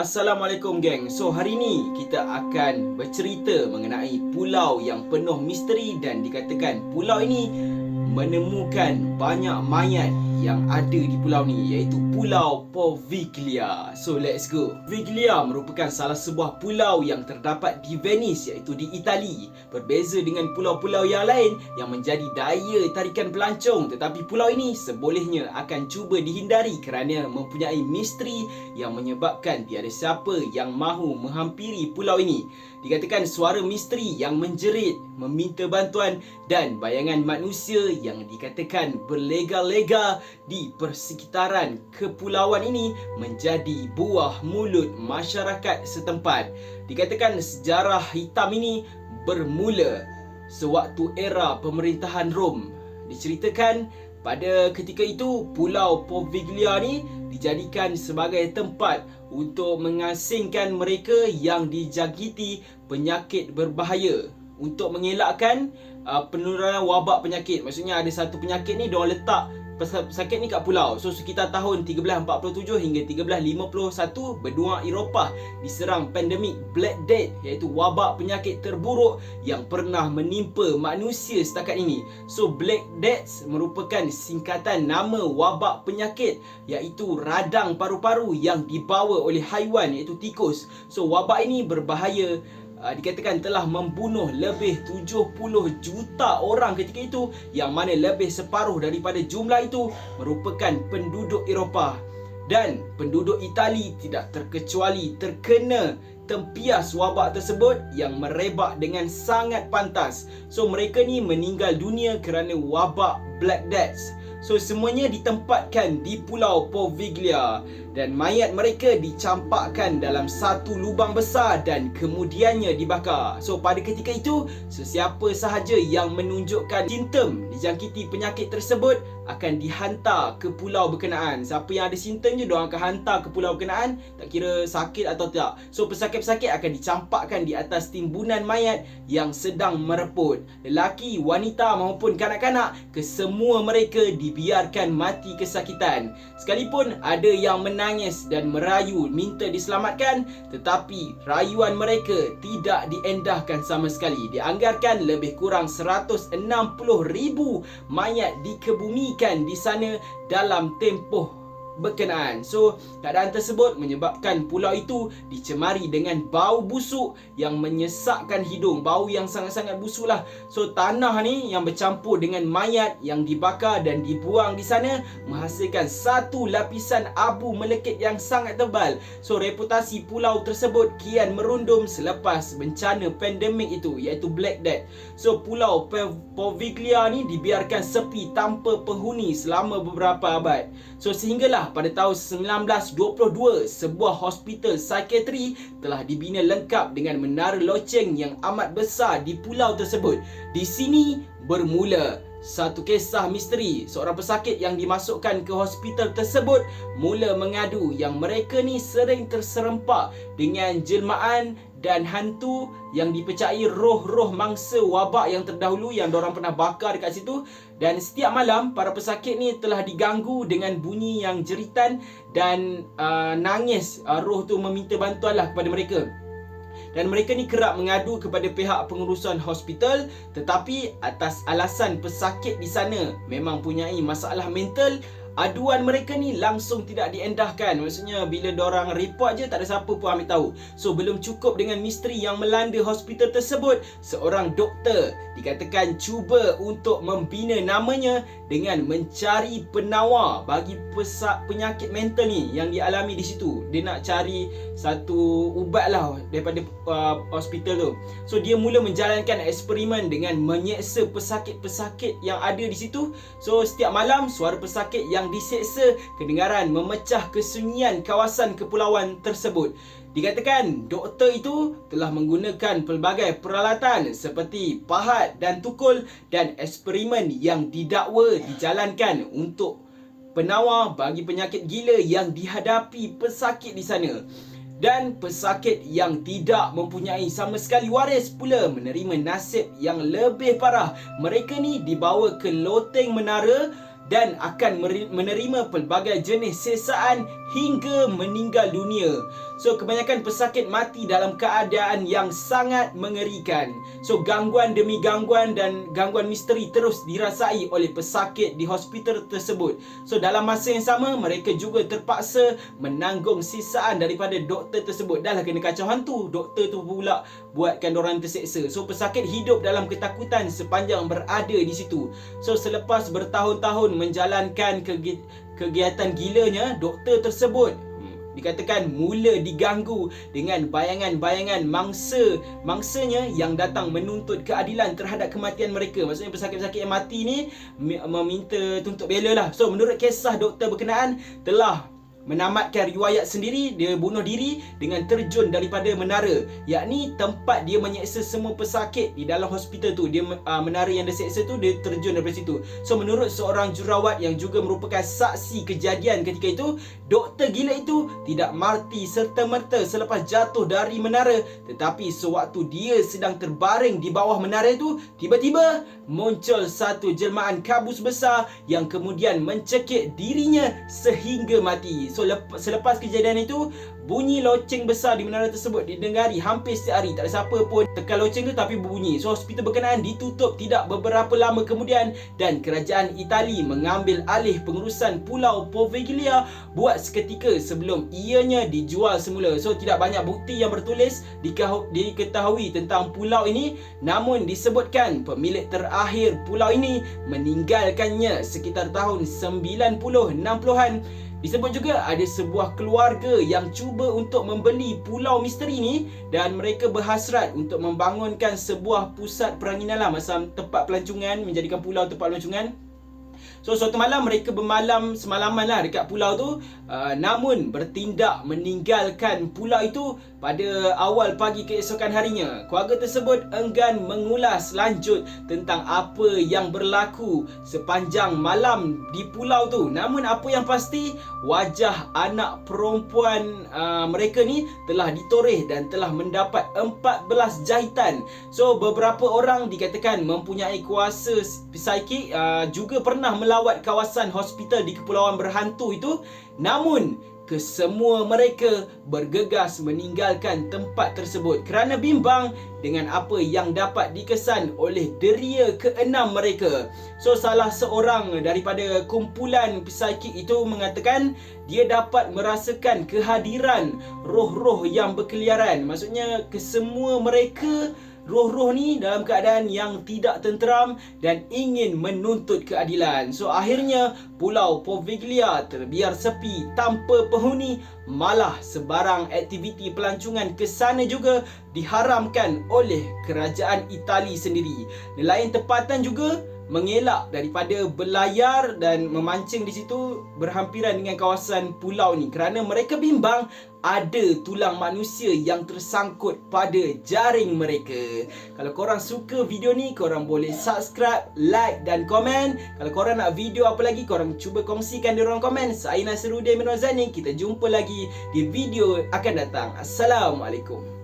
Assalamualaikum geng. So hari ni kita akan bercerita mengenai pulau yang penuh misteri dan dikatakan pulau ini menemukan banyak mayat yang ada di pulau ni, iaitu Pulau Poveglia. So let's go. Poveglia merupakan salah sebuah pulau yang terdapat di Venice, iaitu di Itali. Berbeza dengan pulau-pulau yang lain yang menjadi daya tarikan pelancong, tetapi pulau ini sebolehnya akan cuba dihindari kerana mempunyai misteri yang menyebabkan tiada siapa yang mahu menghampiri pulau ini. Dikatakan suara misteri yang menjerit, meminta bantuan dan bayangan manusia yang dikatakan berlega-lega di persekitaran kepulauan ini menjadi buah mulut masyarakat setempat. Dikatakan sejarah hitam ini bermula sewaktu era pemerintahan Rom. Diceritakan pada ketika itu Pulau Poveglia ni dijadikan sebagai tempat untuk mengasingkan mereka yang dijangkiti penyakit berbahaya untuk mengelakkan penularan wabak penyakit. Maksudnya ada satu penyakit ni diorang letak pesakit ni kat pulau. So sekitar tahun 1347 hingga 1351 benua Eropah diserang pandemik Black Death, iaitu wabak penyakit terburuk yang pernah menimpa manusia setakat ini. So Black Death merupakan singkatan nama wabak penyakit iaitu radang paru-paru yang dibawa oleh haiwan iaitu tikus. So wabak ini berbahaya, dikatakan telah membunuh lebih 70 juta orang ketika itu, yang mana lebih separuh daripada jumlah itu merupakan penduduk Eropah. Dan penduduk Itali tidak terkecuali terkena tempias wabak tersebut yang merebak dengan sangat pantas. So mereka ni meninggal dunia kerana wabak Black Death. So semuanya ditempatkan di Pulau Poveglia dan mayat mereka dicampakkan dalam satu lubang besar dan kemudiannya dibakar. So pada ketika itu, sesiapa sahaja yang menunjukkan simptom dijangkiti penyakit tersebut akan dihantar ke pulau berkenaan. Siapa yang ada simptom je, diorang akan hantar ke pulau berkenaan, tak kira sakit atau tak. So pesakit-pesakit akan dicampakkan di atas timbunan mayat yang sedang mereput. Lelaki, wanita maupun kanak-kanak, kesemua mereka dibiarkan mati kesakitan. Sekalipun ada yang menangis dan merayu minta diselamatkan, tetapi rayuan mereka tidak diendahkan sama sekali. Dianggarkan lebih kurang 160,000 mayat dikebumikan di sana dalam tempoh berkenaan. So keadaan tersebut menyebabkan pulau itu dicemari dengan bau busuk yang menyesakkan hidung. Bau yang sangat-sangat busuk lah. So tanah ni yang bercampur dengan mayat yang dibakar dan dibuang di sana menghasilkan satu lapisan abu melekit yang sangat tebal. So reputasi pulau tersebut kian merundum selepas bencana pandemik itu, iaitu Black Death. So Pulau Poveglia ni dibiarkan sepi tanpa penghuni selama beberapa abad. So sehinggalah pada tahun 1922 sebuah hospital psikiatri telah dibina lengkap dengan menara loceng yang amat besar di pulau tersebut. Di sini bermula satu kisah misteri. Seorang pesakit yang dimasukkan ke hospital tersebut mula mengadu yang mereka ni sering terserempak dengan jelmaan dan hantu yang dipercayai roh-roh mangsa wabak yang terdahulu yang diorang pernah bakar dekat situ. Dan setiap malam para pesakit ni telah diganggu dengan bunyi yang jeritan dan nangis. Roh tu meminta bantuan lah kepada mereka. Dan mereka ni kerap mengadu kepada pihak pengurusan hospital, tetapi atas alasan pesakit di sana memang punyai masalah mental, aduan mereka ni langsung tidak diendahkan. Maksudnya bila diorang report je, tak ada siapa pun ambil tahu. So belum cukup dengan misteri yang melanda hospital tersebut, seorang doktor dikatakan cuba untuk membina namanya dengan mencari penawar bagi penyakit mental ni yang dialami di situ. Dia nak cari satu ubat lah daripada hospital tu. So dia mula menjalankan eksperimen dengan menyeksa pesakit-pesakit yang ada di situ. So setiap malam suara pesakit yang diseksa kedengaran memecah kesunyian kawasan kepulauan tersebut. Dikatakan doktor itu telah menggunakan pelbagai peralatan seperti pahat dan tukul dan eksperimen yang didakwa dijalankan untuk penawar bagi penyakit gila yang dihadapi pesakit di sana. Dan pesakit yang tidak mempunyai sama sekali waris pula menerima nasib yang lebih parah. Mereka ni dibawa ke loteng menara dan akan menerima pelbagai jenis siksaan hingga meninggal dunia. So kebanyakan pesakit mati dalam keadaan yang sangat mengerikan. So gangguan demi gangguan dan gangguan misteri terus dirasai oleh pesakit di hospital tersebut. So dalam masa yang sama, mereka juga terpaksa menanggung sisaan daripada doktor tersebut. Dah lah kena kacau hantu, doktor tu pula buatkan diorang terseksa. So pesakit hidup dalam ketakutan sepanjang berada di situ. So selepas bertahun-tahun menjalankan kegiatan gilanya, doktor tersebut dikatakan mula diganggu dengan bayangan-bayangan mangsanya yang datang menuntut keadilan terhadap kematian mereka. Maksudnya pesakit-pesakit yang mati ni meminta tuntut bela lah. So menurut kisah doktor berkenaan, telah menamatkan riwayat sendiri, dia bunuh diri dengan terjun daripada menara, yakni tempat dia menyeksa semua pesakit di dalam hospital tu. Dia menara yang dia seksa tu, dia terjun daripada situ. So menurut seorang jurawat yang juga merupakan saksi kejadian ketika itu, doktor gila itu tidak mati serta-merta selepas jatuh dari menara, tetapi sewaktu dia sedang terbaring di bawah menara itu, tiba-tiba muncul satu jelmaan kabus besar yang kemudian mencekik dirinya sehingga mati. So selepas kejadian itu, bunyi loceng besar di menara tersebut didengari hampir setiap hari. Tak ada siapa pun tekan loceng tu tapi berbunyi. So hospital berkenaan ditutup tidak beberapa lama kemudian dan kerajaan Itali mengambil alih pengurusan Pulau Poveglia buat seketika sebelum ianya dijual semula. So tidak banyak bukti yang bertulis diketahui tentang pulau ini, namun disebutkan pemilik terakhir pulau ini meninggalkannya sekitar tahun 90-60-an. Disebut juga ada sebuah keluarga yang cuba untuk membeli pulau misteri ni dan mereka berhasrat untuk membangunkan sebuah pusat peranginan lah, macam tempat pelancongan, menjadikan pulau tempat pelancongan. So suatu malam mereka bermalam semalaman lah dekat pulau tu, namun bertindak meninggalkan pulau itu pada awal pagi keesokan harinya. Keluarga tersebut enggan mengulas lanjut tentang apa yang berlaku sepanjang malam di pulau tu. Namun apa yang pasti, wajah anak perempuan mereka ni telah ditoreh dan telah mendapat 14 jahitan. So beberapa orang dikatakan mempunyai kuasa psikik, juga pernah melawat kawasan hospital di Kepulauan Berhantu itu, namun kesemua mereka bergegas meninggalkan tempat tersebut kerana bimbang dengan apa yang dapat dikesan oleh deria keenam mereka. So salah seorang daripada kumpulan psikik itu mengatakan dia dapat merasakan kehadiran roh-roh yang berkeliaran. Maksudnya kesemua mereka, roh-roh ni dalam keadaan yang tidak tenteram dan ingin menuntut keadilan. So akhirnya Pulau Poveglia terbiar sepi tanpa penghuni, malah sebarang aktiviti pelancongan ke sana juga diharamkan oleh kerajaan Itali sendiri. Nelayan tempatan juga mengelak daripada berlayar dan memancing di situ berhampiran dengan kawasan pulau ni kerana mereka bimbang ada tulang manusia yang tersangkut pada jaring mereka. Kalau korang suka video ni, korang boleh subscribe, like dan komen. Kalau korang nak video apa lagi, korang cuba kongsikan di ruang komen. Saya Nasruddin bin Razani. Kita jumpa lagi di video akan datang. Assalamualaikum.